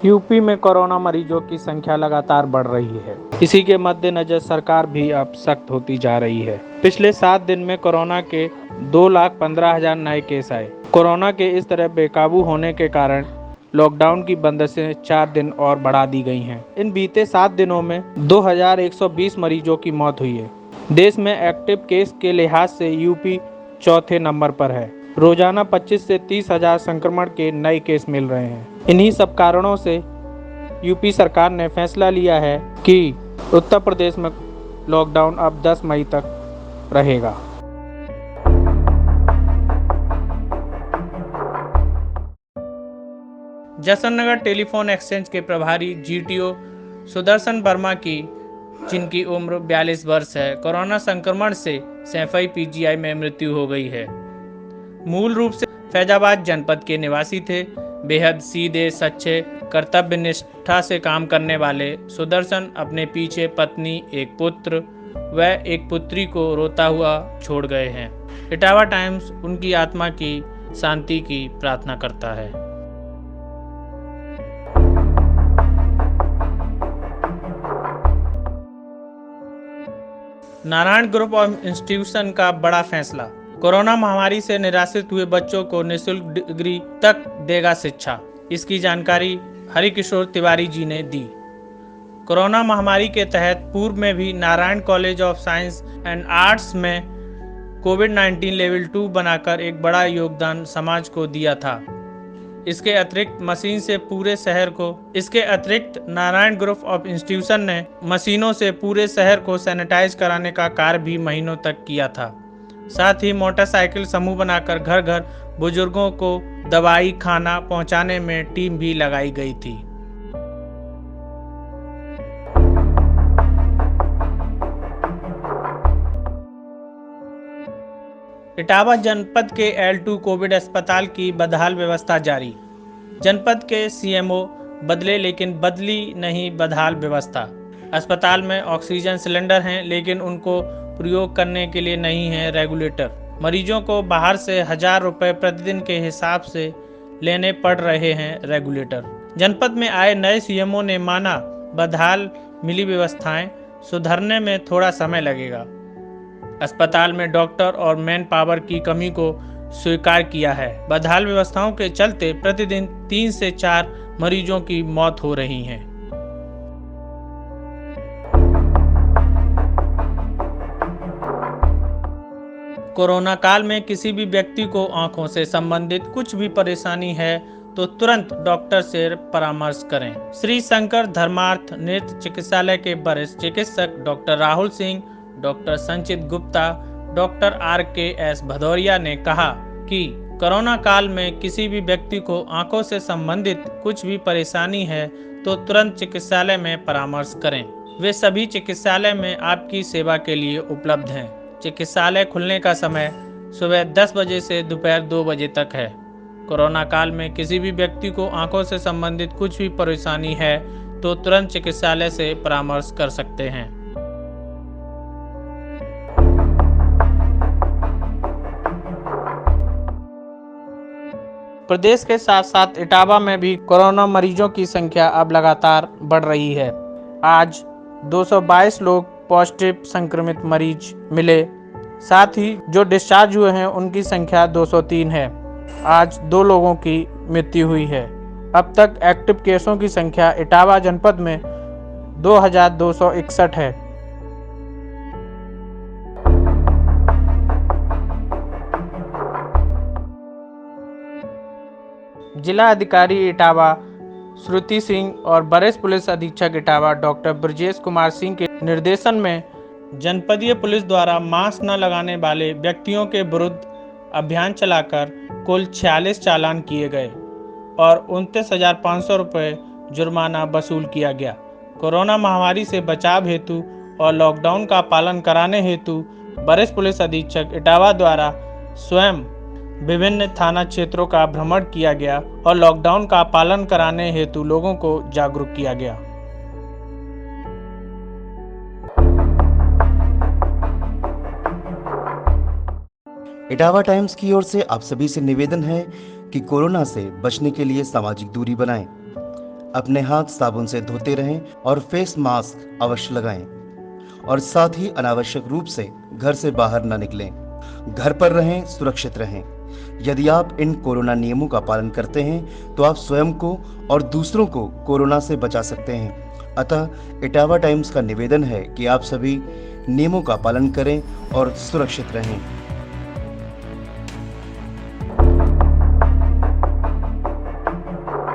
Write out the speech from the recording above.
UP में corona मरीजों की संख्या लगातार बढ़ रही है। इसी के मद्देनजर सरकार भी अब सख्त होती जा रही है। पिछले 7 दिन में कोरोना के 2,15,000 नए केस आए। कोरोना के इस तरह बेकाबू होने के कारण लॉकडाउन की बंदिशें 4 दिन और बढ़ा दी गई हैं। इन बीते 7 दिनों में 2,120 मरीजों की मौत हुई है। देश में एक्टिव केस के लिहाज से यूपी चौथे नंबर पर है। रोजाना 25 से 30 हजार संक्रमण के नए केस मिल रहे हैं। इन्हीं सब कारणों से यूपी सरकार ने फैसला लिया है कि उत्तर प्रदेश में लॉकडाउन अब 10 मई तक रहेगा। जसवंतनगर टेलीफोन एक्सचेंज के प्रभारी जीटीओ सुदर्शन वर्मा की, जिनकी उम्र 42 वर्ष है, कोरोना संक्रमण से सैफई पीजीआई में मृत्यु हो गई है। मूल रूप से फैजाबाद जनपद के निवासी थे। बेहद सीधे, सच्चे, कर्तव्य निष्ठा से काम करने वाले सुदर्शन अपने पीछे पत्नी, एक पुत्र व एक पुत्री को रोता हुआ छोड़ गए हैं। इटावा टाइम्स उनकी आत्मा की शांति की प्रार्थना करता है। नारायण ग्रुप ऑफ इंस्टीट्यूशन का बड़ा फैसला। कोरोना महामारी से निराश्रित हुए बच्चों को निःशुल्क डिग्री तक देगा शिक्षा। इसकी जानकारी हरिकिशोर तिवारी जी ने दी। कोरोना महामारी के तहत पूर्व में भी Narayan college of science and arts में कोविड-19 लेवल 2 बनाकर एक बड़ा योगदान समाज को दिया था। इसके अतिरिक्त नारायण ग्रुप ऑफ इंस्टीट्यूशन ने मशीनों से पूरे शहर को सैनिटाइज कराने का कार्य भी महीनों तक किया था। साथ ही मोटरसाइकिल समूह बनाकर घर घर बुजुर्गों को दवाई, खाना पहुंचाने में टीम भी लगाई गई थी। इटावा जनपद के L2 कोविड अस्पताल की बदहाल व्यवस्था जारी। जनपद के सीएमओ बदले लेकिन बदली नहीं बदहाल व्यवस्था। अस्पताल में ऑक्सीजन सिलेंडर हैं लेकिन उनको प्रयोग करने के लिए नहीं है रेगुलेटर। मरीजों को बाहर से 1,000 रुपये प्रतिदिन के हिसाब से लेने पड़ रहे हैं रेगुलेटर। जनपद में आए नए सीएमओ ने माना बदहाल मिली व्यवस्थाएं सुधरने में थोड़ा समय लगेगा। अस्पताल में डॉक्टर और मैन पावर की कमी को स्वीकार किया है। बदहाल व्यवस्थाओं के चलते प्रतिदिन 3 से 4 मरीजों की मौत हो रही है। कोरोना काल में किसी भी व्यक्ति को आंखों से संबंधित कुछ भी परेशानी है तो तुरंत डॉक्टर से परामर्श करें। श्री शंकर धर्मार्थ नेत्र चिकित्सालय के वरिष्ठ चिकित्सक डॉक्टर राहुल सिंह, डॉक्टर संचित गुप्ता, डॉक्टर RKS भदौरिया ने कहा कि कोरोना काल में किसी भी व्यक्ति को आंखों से संबंधित कुछ भी परेशानी है तो तुरंत चिकित्सालय में परामर्श करें। वे सभी चिकित्सालय में आपकी सेवा के लिए उपलब्ध हैं। चिकित्सालय खुलने का समय सुबह 10 बजे से दोपहर 2 बजे तक है। कोरोना काल में किसी भी व्यक्ति को आंखों से संबंधित कुछ भी परेशानी है तो तुरंत चिकित्सालय से परामर्श कर सकते हैं। प्रदेश के साथ साथ इटावा में भी कोरोना मरीजों की संख्या अब लगातार बढ़ रही है। आज 222 लोग पॉजिटिव संक्रमित मरीज मिले। साथ ही जो डिस्चार्ज हुए हैं उनकी संख्या 203 है। आज 2 लोगों की मृत्यु हुई है। अब तक एक्टिव केसों की संख्या इटावा जनपद में 2,261 है। जिला अधिकारी इटावा श्रुति सिंह और वरिष्ठ पुलिस अधीक्षक इटावा डॉक्टर ब्रजेश कुमार सिंह के निर्देशन में जनपदीय पुलिस द्वारा मास्क न लगाने वाले व्यक्तियों के विरुद्ध अभियान चलाकर कुल 46 चालान किए गए और 29,500 रुपये जुर्माना वसूल किया गया। कोरोना महामारी से बचाव हेतु और लॉकडाउन का पालन कराने हेतु वरिष्ठ पुलिस अधीक्षक इटावा द्वारा स्वयं विभिन्न थाना क्षेत्रों का भ्रमण किया गया और लॉकडाउन का पालन कराने हेतु लोगों को जागरूक किया गया। इटावा टाइम्स की ओर से आप सभी से निवेदन है कि कोरोना से बचने के लिए सामाजिक दूरी बनाएं। अपने हाथ साबुन से धोते रहें और फेस मास्क अवश्य लगाएं और साथ ही अनावश्यक रूप से घर से बाहर न निकलें। घर पर रहें, सुरक्षित रहें। यदि आप इन कोरोना नियमों का पालन करते हैं तो आप स्वयं को और दूसरों को कोरोना से बचा सकते हैं। अतः इटावा टाइम्स का निवेदन है कि आप सभी नियमों का पालन करें और सुरक्षित रहें।